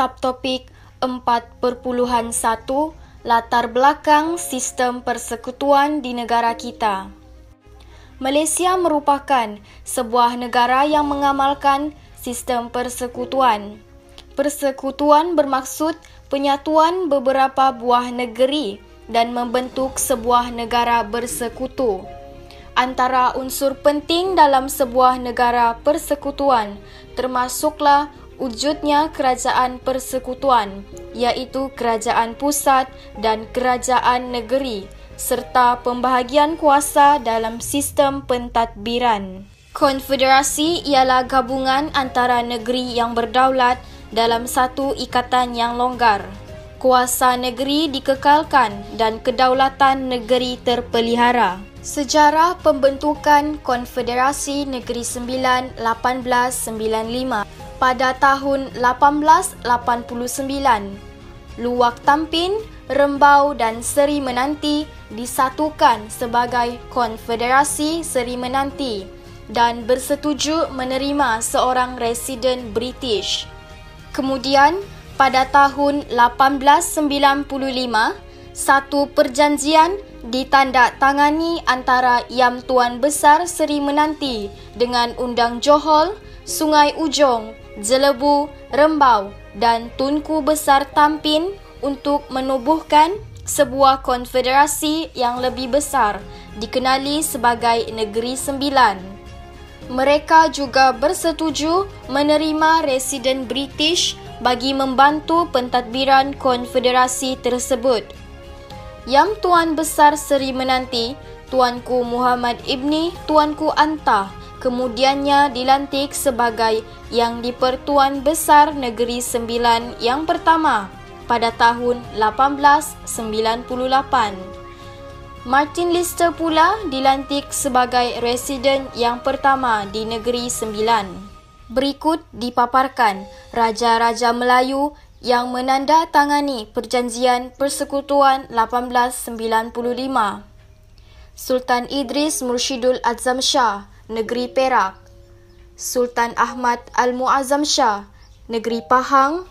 subtopik 4.1 Latar belakang sistem persekutuan di negara kita. Malaysia merupakan sebuah negara yang mengamalkan sistem persekutuan. Persekutuan bermaksud penyatuan beberapa buah negeri dan membentuk sebuah negara bersekutu. Antara unsur penting dalam sebuah negara persekutuan termasuklah wujudnya kerajaan persekutuan, iaitu kerajaan pusat dan kerajaan negeri, serta pembahagian kuasa dalam sistem pentadbiran. Konfederasi ialah gabungan antara negeri yang berdaulat dalam satu ikatan yang longgar. Kuasa negeri dikekalkan dan kedaulatan negeri terpelihara. Sejarah pembentukan Konfederasi Negeri Sembilan 1895. Pada tahun 1889, Luwak Tampin, Rembau dan Seri Menanti disatukan sebagai Konfederasi Seri Menanti dan bersetuju menerima seorang residen British. Kemudian, pada tahun 1895, satu perjanjian ditandatangani antara Yam Tuan Besar Seri Menanti dengan Undang Johor, Sungai Ujong, Jelebu, Rembau dan Tunku Besar Tampin untuk menubuhkan sebuah konfederasi yang lebih besar dikenali sebagai Negeri Sembilan. Mereka juga bersetuju menerima residen British bagi membantu pentadbiran konfederasi tersebut. Yam Tuan Besar Seri Menanti, Tuanku Muhammad Ibni Tuanku Anta, kemudiannya dilantik sebagai Yang di-Pertuan Besar Negeri Sembilan yang pertama pada tahun 1898. Martin Lister pula dilantik sebagai residen yang pertama di Negeri Sembilan. Berikut dipaparkan Raja-Raja Melayu yang menandatangani Perjanjian Persekutuan 1895. Sultan Idris Mursyidul Azam Shah, Negeri Perak. Sultan Ahmad Al-Muazzam Shah, Negeri Pahang.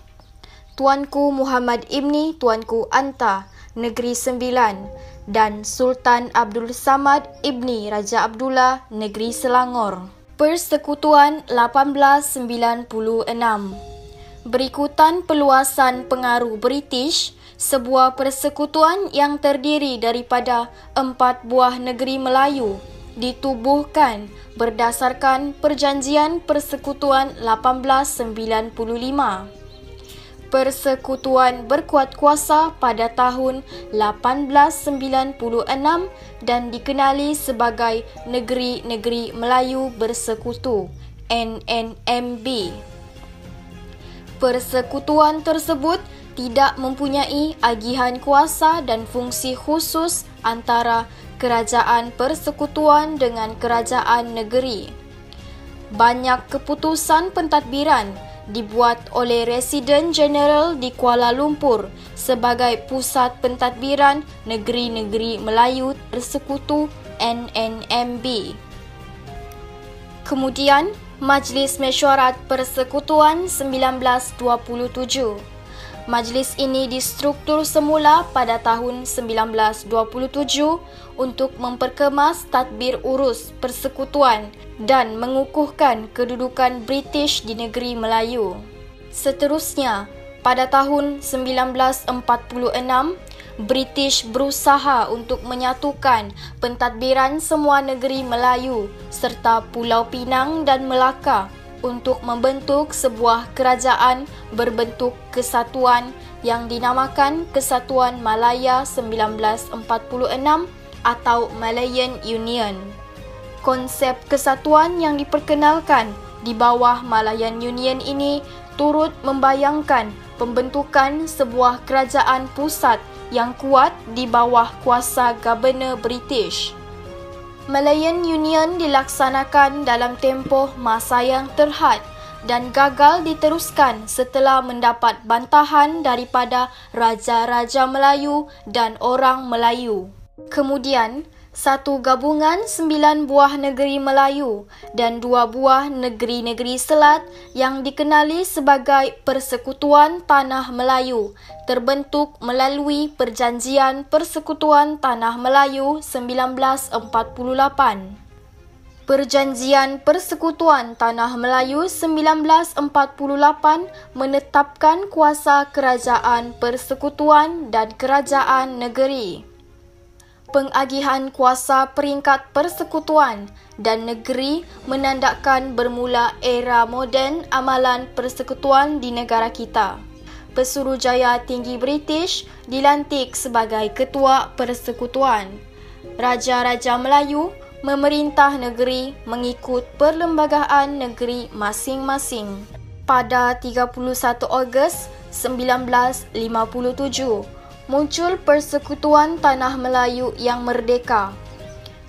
Tuanku Muhammad Ibni Tuanku Anta, Negeri Sembilan. Dan Sultan Abdul Samad Ibni Raja Abdullah, Negeri Selangor. Persekutuan 1896. Berikutan peluasan pengaruh British, sebuah persekutuan yang terdiri daripada 4 buah negeri Melayu ditubuhkan berdasarkan Perjanjian Persekutuan 1895. Persekutuan berkuat kuasa pada tahun 1896 dan dikenali sebagai Negeri-Negeri Melayu Bersekutu, NNMB. Persekutuan tersebut tidak mempunyai agihan kuasa dan fungsi khusus antara kerajaan persekutuan dengan kerajaan negeri. Banyak keputusan pentadbiran dibuat oleh Residen Jeneral di Kuala Lumpur sebagai pusat pentadbiran Negeri-Negeri Melayu Bersekutu, NNMB. Kemudian, Majlis Mesyuarat Persekutuan 1927. Majlis ini distruktur semula pada tahun 1927 untuk memperkemas tadbir urus persekutuan dan mengukuhkan kedudukan British di negeri Melayu. Seterusnya, pada tahun 1946, British berusaha untuk menyatukan pentadbiran semua negeri Melayu serta Pulau Pinang dan Melaka untuk membentuk sebuah kerajaan berbentuk kesatuan yang dinamakan Kesatuan Malaya 1946 atau Malayan Union. Konsep kesatuan yang diperkenalkan di bawah Malayan Union ini turut membayangkan pembentukan sebuah kerajaan pusat yang kuat di bawah kuasa Governor British. Malayan Union dilaksanakan dalam tempoh masa yang terhad dan gagal diteruskan setelah mendapat bantahan daripada Raja-Raja Melayu dan orang Melayu. Kemudian, 1 gabungan 9 buah negeri Melayu dan 2 buah negeri-negeri selat yang dikenali sebagai Persekutuan Tanah Melayu terbentuk melalui Perjanjian Persekutuan Tanah Melayu 1948. Perjanjian Persekutuan Tanah Melayu 1948 menetapkan kuasa kerajaan persekutuan dan kerajaan negeri. Pengagihan kuasa peringkat persekutuan dan negeri menandakan bermula era moden amalan persekutuan di negara kita. Pesuruhjaya Tinggi British dilantik sebagai Ketua Persekutuan. Raja-Raja Melayu memerintah negeri mengikut perlembagaan negeri masing-masing. Pada 31 Ogos 1957, muncul Persekutuan Tanah Melayu yang merdeka.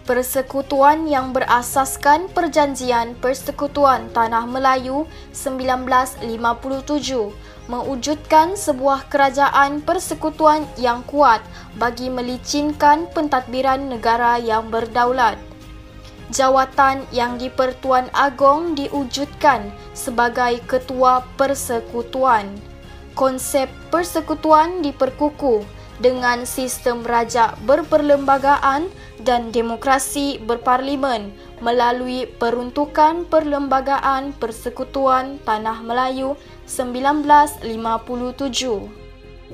Persekutuan yang berasaskan Perjanjian Persekutuan Tanah Melayu 1957 mewujudkan sebuah kerajaan persekutuan yang kuat bagi melicinkan pentadbiran negara yang berdaulat. Jawatan yang di-Pertuan Agong diwujudkan sebagai Ketua Persekutuan. Konsep persekutuan diperkukuh dengan sistem raja berperlembagaan dan demokrasi berparlimen melalui peruntukan Perlembagaan Persekutuan Tanah Melayu 1957.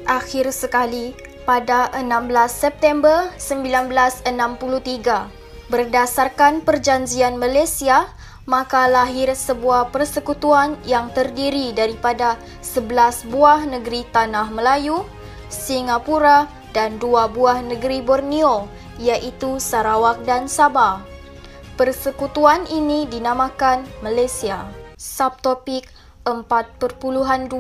Akhir sekali, pada 16 September 1963, berdasarkan Perjanjian Malaysia, maka lahir sebuah persekutuan yang terdiri daripada 11 buah negeri Tanah Melayu, Singapura dan 2 buah negeri Borneo, iaitu Sarawak dan Sabah. Persekutuan ini dinamakan Malaysia. Subtopik 4.2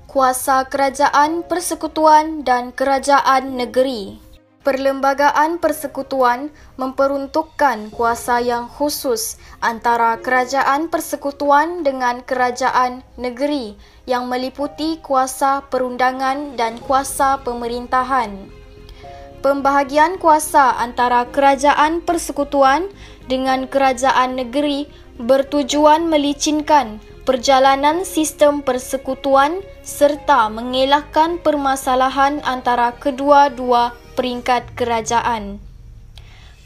Kuasa Kerajaan Persekutuan dan Kerajaan Negeri. Perlembagaan persekutuan memperuntukkan kuasa yang khusus antara kerajaan persekutuan dengan kerajaan negeri yang meliputi kuasa perundangan dan kuasa pemerintahan. Pembahagian kuasa antara kerajaan persekutuan dengan kerajaan negeri bertujuan melicinkan perjalanan sistem persekutuan serta mengelakkan permasalahan antara kedua-dua peringkat kerajaan.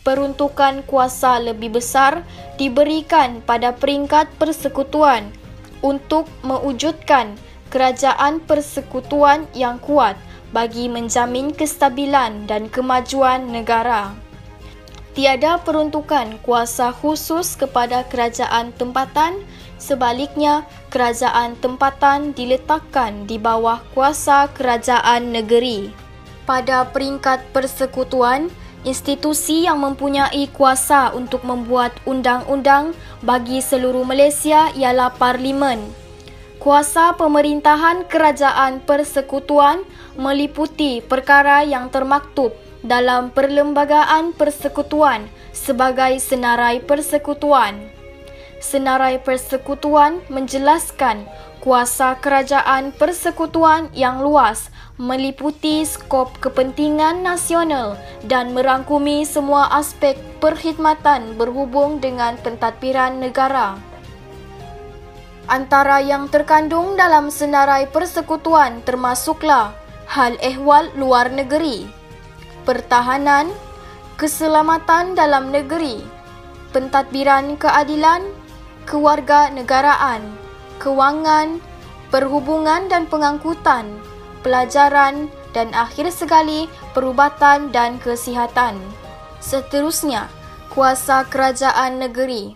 Peruntukan kuasa lebih besar diberikan pada peringkat persekutuan untuk mewujudkan kerajaan persekutuan yang kuat bagi menjamin kestabilan dan kemajuan negara. Tiada peruntukan kuasa khusus kepada kerajaan tempatan, sebaliknya kerajaan tempatan diletakkan di bawah kuasa kerajaan negeri. Pada peringkat persekutuan, institusi yang mempunyai kuasa untuk membuat undang-undang bagi seluruh Malaysia ialah Parlimen. Kuasa pemerintahan kerajaan persekutuan meliputi perkara yang termaktub dalam Perlembagaan Persekutuan sebagai Senarai Persekutuan. Senarai Persekutuan menjelaskan kuasa kerajaan persekutuan yang luas meliputi skop kepentingan nasional dan merangkumi semua aspek perkhidmatan berhubung dengan pentadbiran negara. Antara yang terkandung dalam senarai persekutuan termasuklah hal ehwal luar negeri, pertahanan, keselamatan dalam negeri, pentadbiran keadilan, kewarganegaraan, kewangan, perhubungan dan pengangkutan, pelajaran dan akhir sekali perubatan dan kesihatan. Seterusnya, kuasa kerajaan negeri.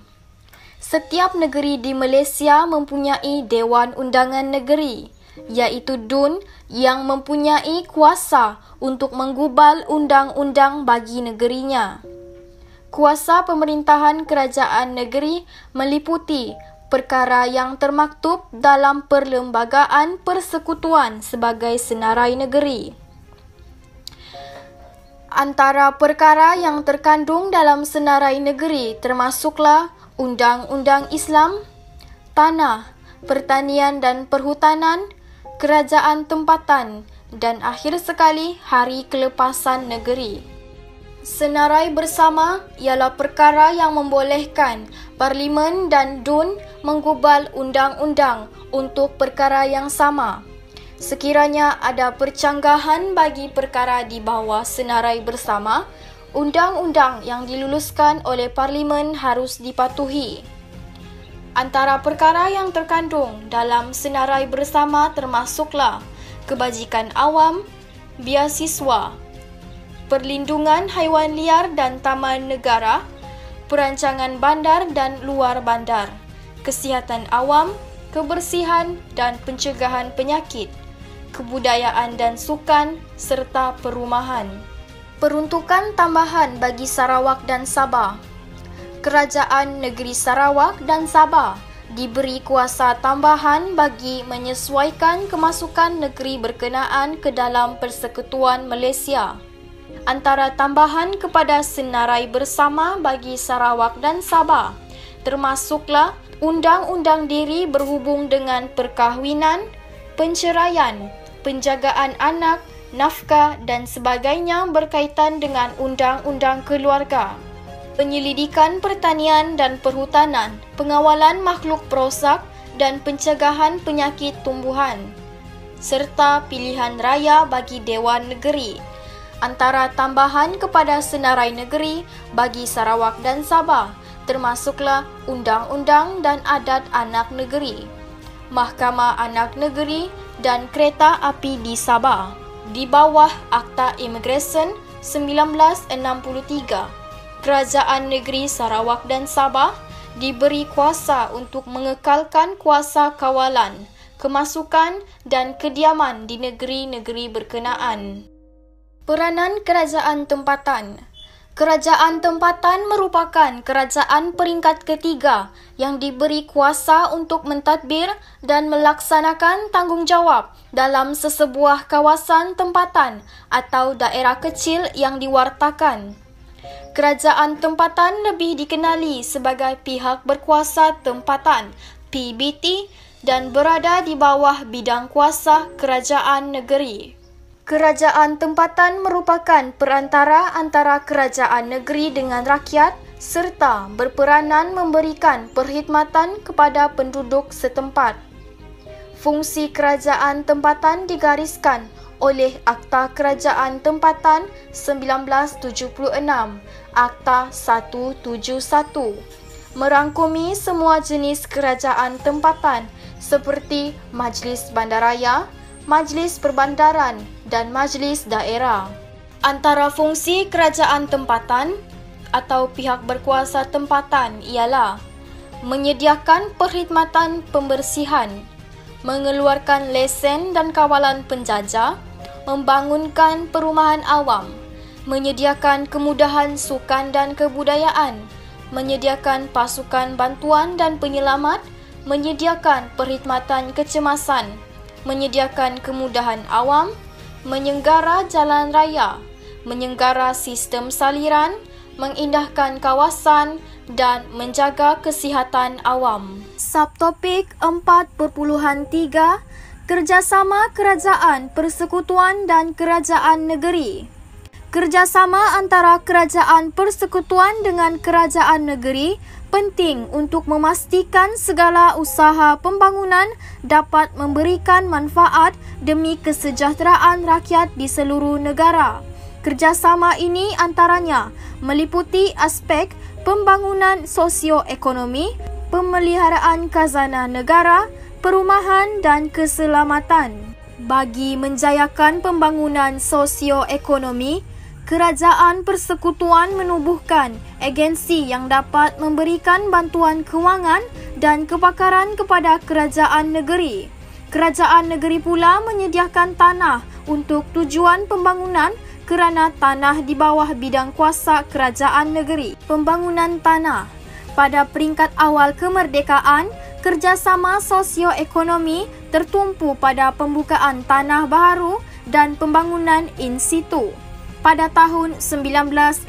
Setiap negeri di Malaysia mempunyai Dewan Undangan Negeri, iaitu DUN, yang mempunyai kuasa untuk menggubal undang-undang bagi negerinya. Kuasa pemerintahan kerajaan negeri meliputi perkara yang termaktub dalam Perlembagaan Persekutuan sebagai Senarai Negeri. Antara perkara yang terkandung dalam Senarai Negeri termasuklah Undang-Undang Islam, Tanah, Pertanian dan Perhutanan, Kerajaan Tempatan dan akhir sekali Hari Kelepasan Negeri. Senarai bersama ialah perkara yang membolehkan Parlimen dan DUN menggubal undang-undang untuk perkara yang sama. Sekiranya ada percanggahan bagi perkara di bawah senarai bersama, undang-undang yang diluluskan oleh Parlimen harus dipatuhi. Antara perkara yang terkandung dalam senarai bersama termasuklah kebajikan awam, biasiswa, perlindungan haiwan liar dan taman negara, perancangan bandar dan luar bandar, kesihatan awam, kebersihan dan pencegahan penyakit, kebudayaan dan sukan serta perumahan. Peruntukan tambahan bagi Sarawak dan Sabah. Kerajaan Negeri Sarawak dan Sabah diberi kuasa tambahan bagi menyesuaikan kemasukan negeri berkenaan ke dalam Persekutuan Malaysia. Antara tambahan kepada senarai bersama bagi Sarawak dan Sabah termasuklah undang-undang diri berhubung dengan perkahwinan, penceraian, penjagaan anak, nafkah dan sebagainya berkaitan dengan undang-undang keluarga, penyelidikan pertanian dan perhutanan, pengawalan makhluk perosak dan pencegahan penyakit tumbuhan, serta pilihan raya bagi Dewan Negeri. Antara tambahan kepada senarai negeri bagi Sarawak dan Sabah termasuklah undang-undang dan adat anak negeri, Mahkamah Anak Negeri dan kereta api di Sabah di bawah Akta Imigresen 1963. Kerajaan Negeri Sarawak dan Sabah diberi kuasa untuk mengekalkan kuasa kawalan, kemasukan dan kediaman di negeri-negeri berkenaan. Peranan kerajaan tempatan. Kerajaan tempatan merupakan kerajaan peringkat ketiga yang diberi kuasa untuk mentadbir dan melaksanakan tanggungjawab dalam sesebuah kawasan tempatan atau daerah kecil yang diwartakan. Kerajaan tempatan lebih dikenali sebagai pihak berkuasa tempatan (PBT) dan berada di bawah bidang kuasa kerajaan negeri. Kerajaan tempatan merupakan perantara antara kerajaan negeri dengan rakyat serta berperanan memberikan perkhidmatan kepada penduduk setempat. Fungsi kerajaan tempatan digariskan oleh Akta Kerajaan Tempatan 1976, Akta 171, merangkumi semua jenis kerajaan tempatan seperti Majlis Bandaraya, Majlis Perbandaran dan Majlis Daerah. Antara fungsi kerajaan tempatan atau pihak berkuasa tempatan ialah menyediakan perkhidmatan pembersihan, mengeluarkan lesen dan kawalan penjajah, membangunkan perumahan awam, menyediakan kemudahan sukan dan kebudayaan, menyediakan pasukan bantuan dan penyelamat, menyediakan perkhidmatan kecemasan, menyediakan kemudahan awam, menyenggara jalan raya, menyenggara sistem saliran, mengindahkan kawasan dan menjaga kesihatan awam. Subtopik 4.3 Kerjasama Kerajaan Persekutuan dan Kerajaan Negeri. Kerjasama antara Kerajaan Persekutuan dengan Kerajaan Negeri penting untuk memastikan segala usaha pembangunan dapat memberikan manfaat demi kesejahteraan rakyat di seluruh negara. Kerjasama ini antaranya meliputi aspek pembangunan sosioekonomi, pemeliharaan khazanah negara, perumahan dan keselamatan. Bagi menjayakan pembangunan sosioekonomi, Kerajaan Persekutuan menubuhkan agensi yang dapat memberikan bantuan kewangan dan kepakaran kepada kerajaan negeri. Kerajaan negeri pula menyediakan tanah untuk tujuan pembangunan kerana tanah di bawah bidang kuasa kerajaan negeri. Pembangunan tanah. Pada peringkat awal kemerdekaan, kerjasama sosioekonomi tertumpu pada pembukaan tanah baharu dan pembangunan in situ. Pada tahun 1956,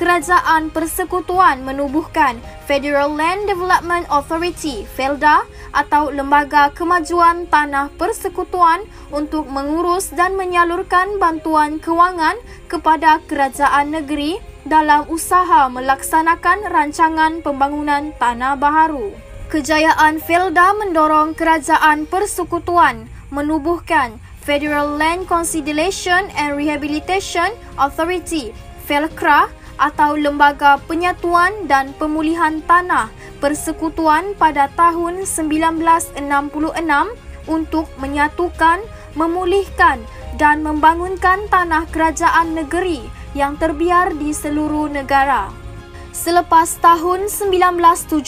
Kerajaan Persekutuan menubuhkan Federal Land Development Authority (FELDA) atau Lembaga Kemajuan Tanah Persekutuan untuk mengurus dan menyalurkan bantuan kewangan kepada kerajaan negeri dalam usaha melaksanakan rancangan pembangunan tanah baharu. Kejayaan FELDA mendorong Kerajaan Persekutuan menubuhkan Federal Land Consolidation and Rehabilitation Authority (FELCRA) atau Lembaga Penyatuan dan Pemulihan Tanah Persekutuan pada tahun 1966 untuk menyatukan, memulihkan dan membangunkan tanah kerajaan negeri yang terbiar di seluruh negara. Selepas tahun 1970,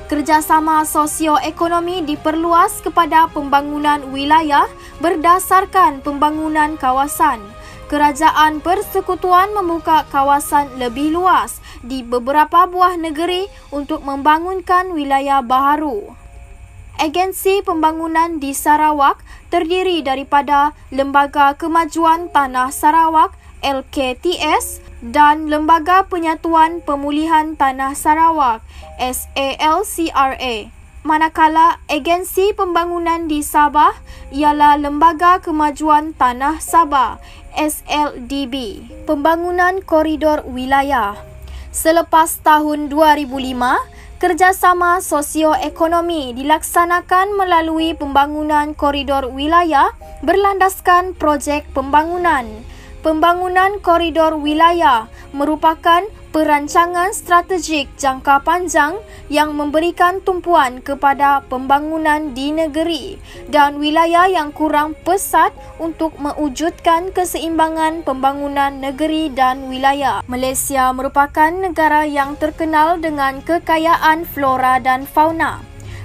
kerjasama sosioekonomi diperluas kepada pembangunan wilayah berdasarkan pembangunan kawasan. Kerajaan Persekutuan membuka kawasan lebih luas di beberapa buah negeri untuk membangunkan wilayah baharu. Agensi Pembangunan di Sarawak terdiri daripada Lembaga Kemajuan Tanah Sarawak (LKTS) dan Lembaga Penyatuan Pemulihan Tanah Sarawak (SALCRA). Manakala Agensi Pembangunan di Sabah ialah Lembaga Kemajuan Tanah Sabah (SLDB). Pembangunan Koridor Wilayah. Selepas tahun 2005, kerjasama sosioekonomi dilaksanakan melalui pembangunan koridor wilayah berlandaskan projek pembangunan. Pembangunan koridor wilayah merupakan perancangan strategik jangka panjang yang memberikan tumpuan kepada pembangunan di negeri dan wilayah yang kurang pesat untuk mewujudkan keseimbangan pembangunan negeri dan wilayah. Malaysia merupakan negara yang terkenal dengan kekayaan flora dan fauna.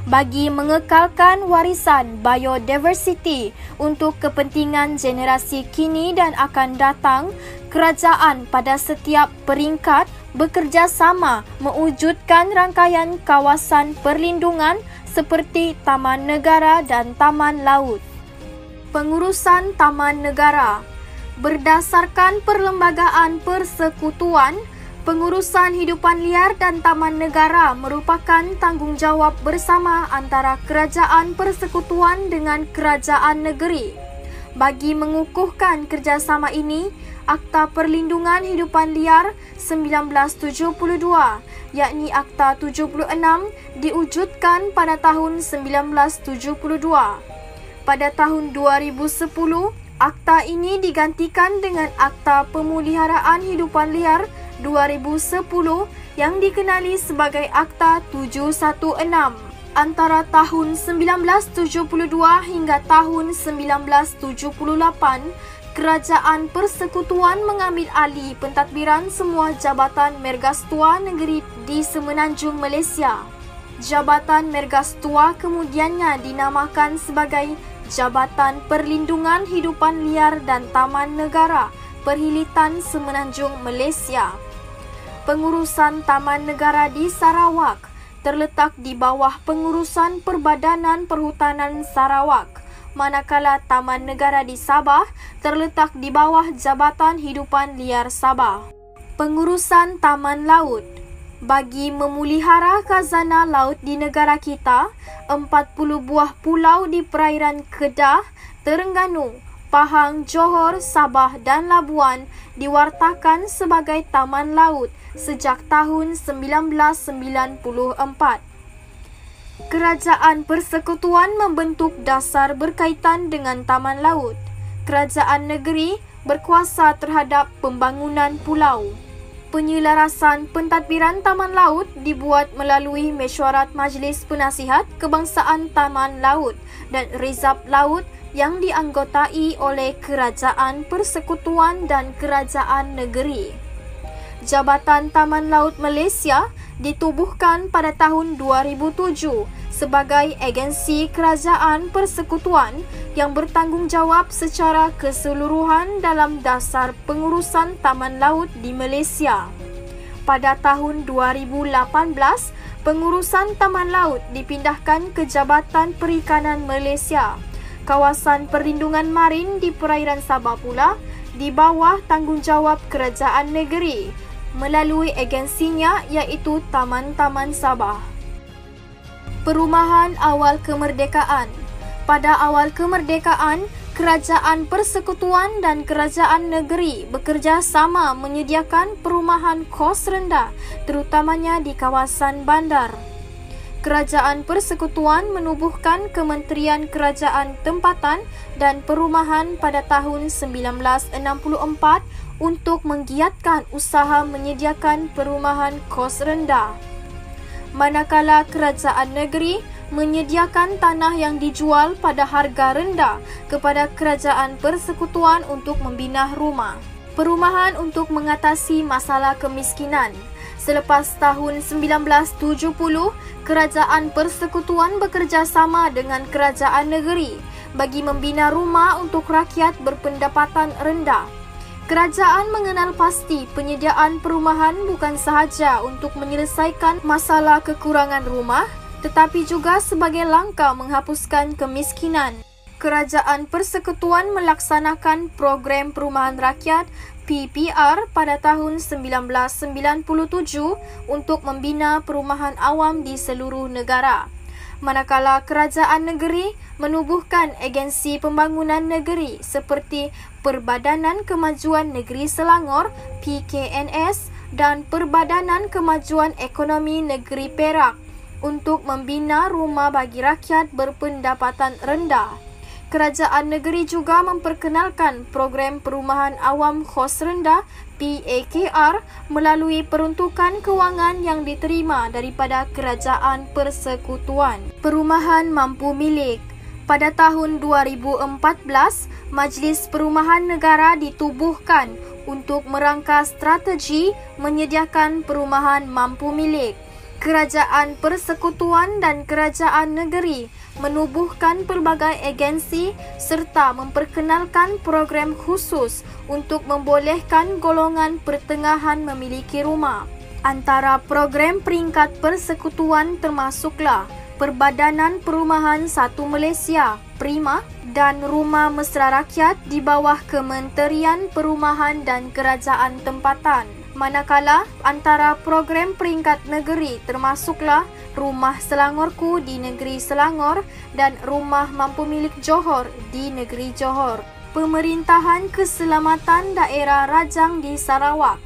Bagi mengekalkan warisan biodiversiti untuk kepentingan generasi kini dan akan datang, kerajaan pada setiap peringkat bekerjasama mewujudkan rangkaian kawasan perlindungan seperti Taman Negara dan Taman Laut. Pengurusan Taman Negara. Berdasarkan Perlembagaan Persekutuan, pengurusan hidupan liar dan taman negara merupakan tanggungjawab bersama antara Kerajaan Persekutuan dengan kerajaan negeri. Bagi mengukuhkan kerjasama ini, Akta Perlindungan Hidupan Liar 1972, yakni Akta 76, diwujudkan pada tahun 1972. Pada tahun 2010, akta ini digantikan dengan Akta Pemeliharaan Hidupan Liar 2010 yang dikenali sebagai Akta 716. Antara tahun 1972 hingga tahun 1978, Kerajaan Persekutuan mengambil alih pentadbiran semua Jabatan Mergastua Negeri di Semenanjung Malaysia. Jabatan Mergastua kemudiannya dinamakan sebagai Jabatan Perlindungan Hidupan Liar dan Taman Negara Perhilitan Semenanjung Malaysia. Pengurusan Taman Negara di Sarawak terletak di bawah pengurusan Perbadanan Perhutanan Sarawak, manakala Taman Negara di Sabah terletak di bawah Jabatan Hidupan Liar Sabah. Pengurusan Taman Laut. Bagi memelihara khazanah laut di negara kita, 40 buah pulau di perairan Kedah, Terengganu, Pahang, Johor, Sabah dan Labuan diwartakan sebagai taman laut sejak tahun 1994. Kerajaan Persekutuan membentuk dasar berkaitan dengan taman laut. Kerajaan negeri berkuasa terhadap pembangunan pulau. Penyelarasan pentadbiran taman laut dibuat melalui Mesyuarat Majlis Penasihat Kebangsaan Taman Laut dan Rizab Laut yang dianggotai oleh Kerajaan Persekutuan dan Kerajaan Negeri. Jabatan Taman Laut Malaysia ditubuhkan pada tahun 2007 sebagai agensi Kerajaan Persekutuan yang bertanggungjawab secara keseluruhan dalam dasar pengurusan taman laut di Malaysia. Pada tahun 2018, pengurusan taman laut dipindahkan ke Jabatan Perikanan Malaysia. Kawasan perlindungan marin di perairan Sabah pula di bawah tanggungjawab kerajaan negeri. melalui agensinya iaitu Taman-Taman Sabah. Perumahan awal kemerdekaan. Pada awal kemerdekaan, Kerajaan Persekutuan dan Kerajaan Negeri bekerjasama menyediakan perumahan kos rendah, terutamanya di kawasan bandar. Kerajaan Persekutuan menubuhkan Kementerian Kerajaan Tempatan dan Perumahan pada tahun 1964 untuk menggiatkan usaha menyediakan perumahan kos rendah. Manakala Kerajaan Negeri menyediakan tanah yang dijual pada harga rendah kepada Kerajaan Persekutuan untuk membina rumah. Perumahan untuk mengatasi masalah kemiskinan. Selepas tahun 1970, Kerajaan Persekutuan bekerjasama dengan Kerajaan Negeri bagi membina rumah untuk rakyat berpendapatan rendah. Kerajaan mengenal pasti penyediaan perumahan bukan sahaja untuk menyelesaikan masalah kekurangan rumah, tetapi juga sebagai langkah menghapuskan kemiskinan. Kerajaan Persekutuan melaksanakan program perumahan rakyat PPR pada tahun 1997 untuk membina perumahan awam di seluruh negara. Manakala Kerajaan Negeri menubuhkan agensi pembangunan negeri seperti Perbadanan Kemajuan Negeri Selangor PKNS dan Perbadanan Kemajuan Ekonomi Negeri Perak untuk membina rumah bagi rakyat berpendapatan rendah. Kerajaan Negeri juga memperkenalkan program perumahan awam kos rendah PAKR melalui peruntukan kewangan yang diterima daripada Kerajaan Persekutuan. Perumahan mampu milik. Pada tahun 2014, Majlis Perumahan Negara ditubuhkan untuk merangka strategi menyediakan perumahan mampu milik. Kerajaan Persekutuan dan Kerajaan Negeri menubuhkan pelbagai agensi serta memperkenalkan program khusus untuk membolehkan golongan pertengahan memiliki rumah. Antara program peringkat persekutuan termasuklah Perbadanan Perumahan Satu Malaysia (PRIMA) dan Rumah Mesra Rakyat di bawah Kementerian Perumahan dan Kerajaan Tempatan. Manakala antara program peringkat negeri termasuklah Rumah Selangorku di Negeri Selangor dan Rumah Mampu Milik Johor di Negeri Johor. Pemerintahan Keselamatan Daerah Rajang di Sarawak.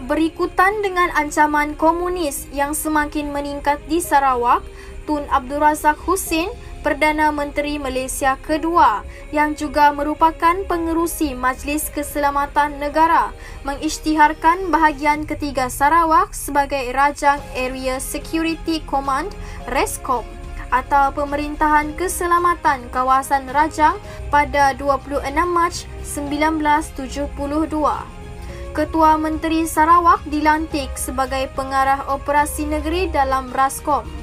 Berikutan dengan ancaman komunis yang semakin meningkat di Sarawak, Tun Abdul Razak Husin, Perdana Menteri Malaysia kedua yang juga merupakan pengerusi Majlis Keselamatan Negara, mengisytiharkan bahagian ketiga Sarawak sebagai Rajang Area Security Command (RESCOM) atau Pemerintahan Keselamatan Kawasan Rajang pada 26 Mac 1972. Ketua Menteri Sarawak dilantik sebagai pengarah operasi negeri dalam RASCOM.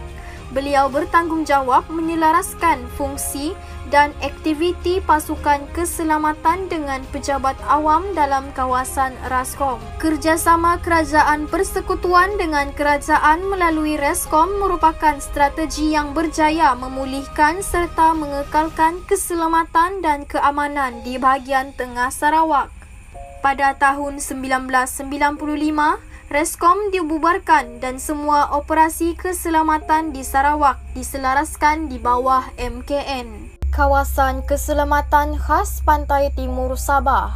Beliau bertanggungjawab menyelaraskan fungsi dan aktiviti pasukan keselamatan dengan pejabat awam dalam kawasan RASCOM. Kerjasama Kerajaan Persekutuan dengan Kerajaan melalui RASCOM merupakan strategi yang berjaya memulihkan serta mengekalkan keselamatan dan keamanan di bahagian tengah Sarawak. Pada tahun 1995, RASCOM dibubarkan dan semua operasi keselamatan di Sarawak diselaraskan di bawah MKN. Kawasan Keselamatan Khas Pantai Timur Sabah.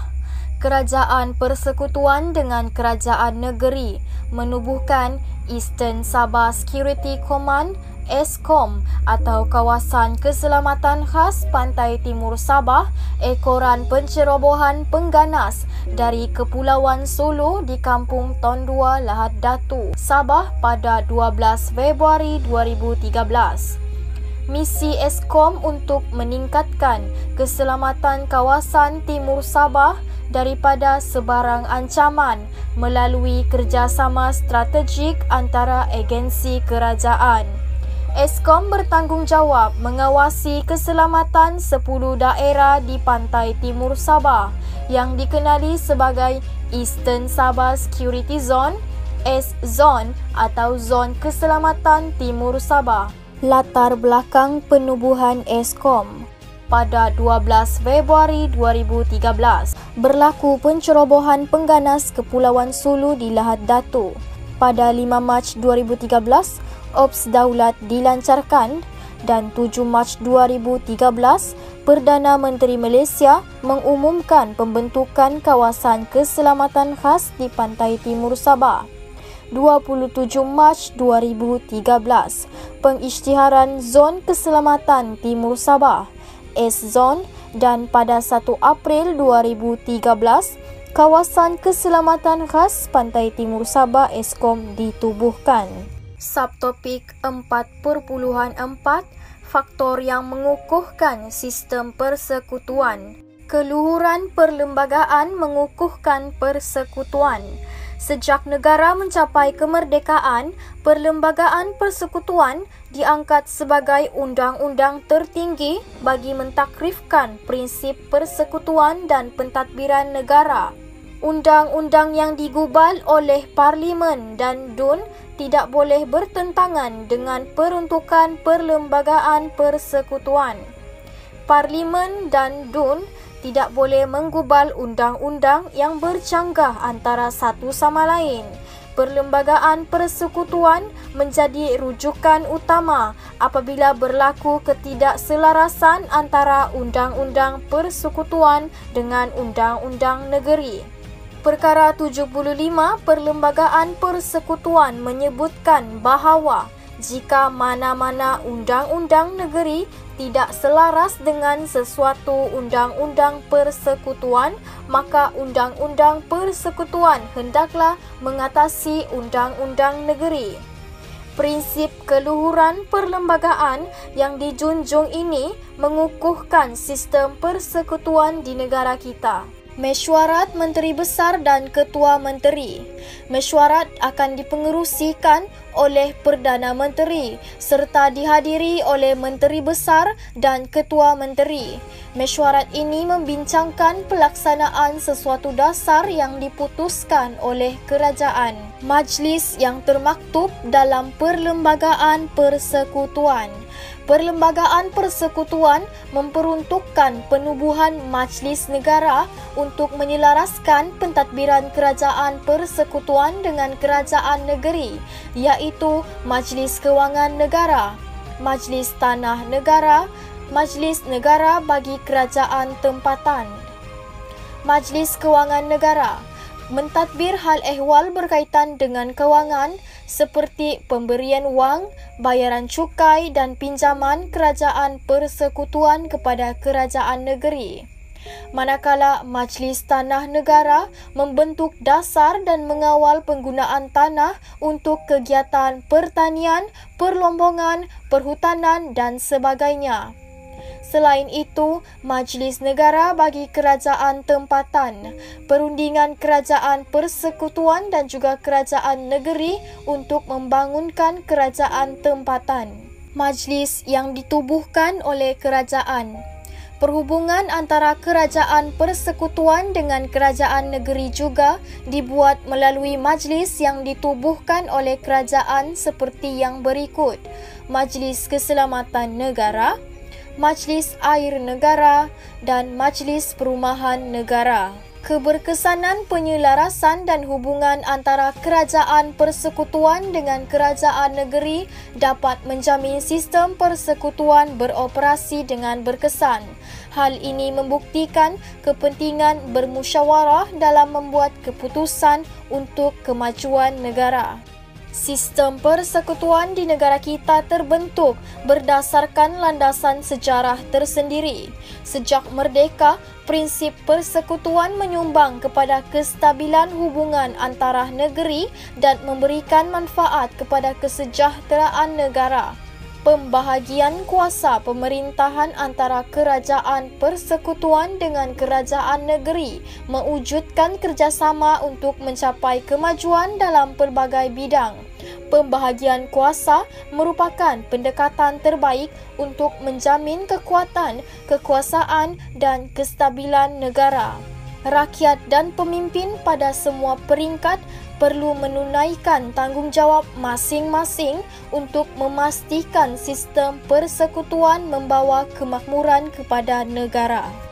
Kerajaan Persekutuan dengan Kerajaan Negeri menubuhkan Eastern Sabah Security Command ESCOM atau Kawasan Keselamatan Khas Pantai Timur Sabah, ekoran pencerobohan pengganas dari Kepulauan Solo di Kampung Tondua, Lahad Datu, Sabah pada 12 Februari 2013. Misi ESCOM untuk meningkatkan keselamatan kawasan Timur Sabah daripada sebarang ancaman melalui kerjasama strategik antara agensi kerajaan. ESCOM bertanggungjawab mengawasi keselamatan 10 daerah di pantai Timur Sabah yang dikenali sebagai Eastern Sabah Security Zone, S-Zone atau Zon Keselamatan Timur Sabah. Latar belakang penubuhan ESCOM. pada 12 Februari 2013. Berlaku pencerobohan pengganas Kepulauan Sulu di Lahad Datu. Pada 5 Mac 2013, Ops Daulat dilancarkan dan 7 Mac 2013, Perdana Menteri Malaysia mengumumkan pembentukan kawasan keselamatan khas di pantai timur Sabah. 27 Mac 2013, pengisytiharan Zon Keselamatan Timur Sabah, S-Zone, dan pada 1 April 2013, kawasan keselamatan khas pantai timur Sabah Eskom ditubuhkan. Subtopik 4.4, faktor yang mengukuhkan sistem persekutuan. Keluhuran perlembagaan mengukuhkan persekutuan. Sejak negara mencapai kemerdekaan, Perlembagaan Persekutuan diangkat sebagai undang-undang tertinggi bagi mentakrifkan prinsip persekutuan dan pentadbiran negara. Undang-undang yang digubal oleh Parlimen dan DUN tidak boleh bertentangan dengan peruntukan Perlembagaan Persekutuan. Parlimen dan DUN tidak boleh menggubal undang-undang yang bercanggah antara satu sama lain. Perlembagaan Persekutuan menjadi rujukan utama apabila berlaku ketidakselarasan antara Undang-Undang Persekutuan dengan Undang-Undang Negeri. Perkara 75 Perlembagaan Persekutuan menyebutkan bahawa jika mana-mana undang-undang negeri tidak selaras dengan sesuatu undang-undang persekutuan, maka undang-undang persekutuan hendaklah mengatasi undang-undang negeri. Prinsip keluhuran perlembagaan yang dijunjung ini mengukuhkan sistem persekutuan di negara kita. Mesyuarat Menteri Besar dan Ketua Menteri. Mesyuarat akan dipengerusikan oleh Perdana Menteri serta dihadiri oleh Menteri Besar dan Ketua Menteri. Mesyuarat ini membincangkan pelaksanaan sesuatu dasar yang diputuskan oleh kerajaan. Majlis yang termaktub dalam Perlembagaan Persekutuan. Perlembagaan Persekutuan memperuntukkan penubuhan Majlis Negara untuk menyelaraskan pentadbiran kerajaan persekutuan dengan kerajaan negeri, iaitu Majlis Kewangan Negara, Majlis Tanah Negara, Majlis Negara bagi Kerajaan Tempatan. Majlis Kewangan Negara mentadbir hal ehwal berkaitan dengan kewangan seperti pemberian wang, bayaran cukai dan pinjaman kerajaan persekutuan kepada kerajaan negeri. Manakala Majlis Tanah Negara membentuk dasar dan mengawal penggunaan tanah untuk kegiatan pertanian, perlombongan, perhutanan dan sebagainya. Selain itu, Majlis Negara bagi Kerajaan Tempatan, perundingan kerajaan persekutuan dan juga kerajaan negeri untuk membangunkan kerajaan tempatan. Majlis yang ditubuhkan oleh kerajaan. Perhubungan antara kerajaan persekutuan dengan kerajaan negeri juga dibuat melalui majlis yang ditubuhkan oleh kerajaan seperti yang berikut: Majlis Keselamatan Negara, Majlis Air Negara dan Majlis Perumahan Negara. Keberkesanan penyelarasan dan hubungan antara kerajaan persekutuan dengan kerajaan negeri dapat menjamin sistem persekutuan beroperasi dengan berkesan. Hal ini membuktikan kepentingan bermusyawarah dalam membuat keputusan untuk kemajuan negara. Sistem persekutuan di negara kita terbentuk berdasarkan landasan sejarah tersendiri. Sejak merdeka, prinsip persekutuan menyumbang kepada kestabilan hubungan antara negeri dan memberikan manfaat kepada kesejahteraan negara. Pembahagian kuasa pemerintahan antara kerajaan persekutuan dengan kerajaan negeri mewujudkan kerjasama untuk mencapai kemajuan dalam pelbagai bidang. Pembahagian kuasa merupakan pendekatan terbaik untuk menjamin kekuatan, kekuasaan dan kestabilan negara. Rakyat dan pemimpin pada semua peringkat perlu menunaikan tanggungjawab masing-masing untuk memastikan sistem persekutuan membawa kemakmuran kepada negara.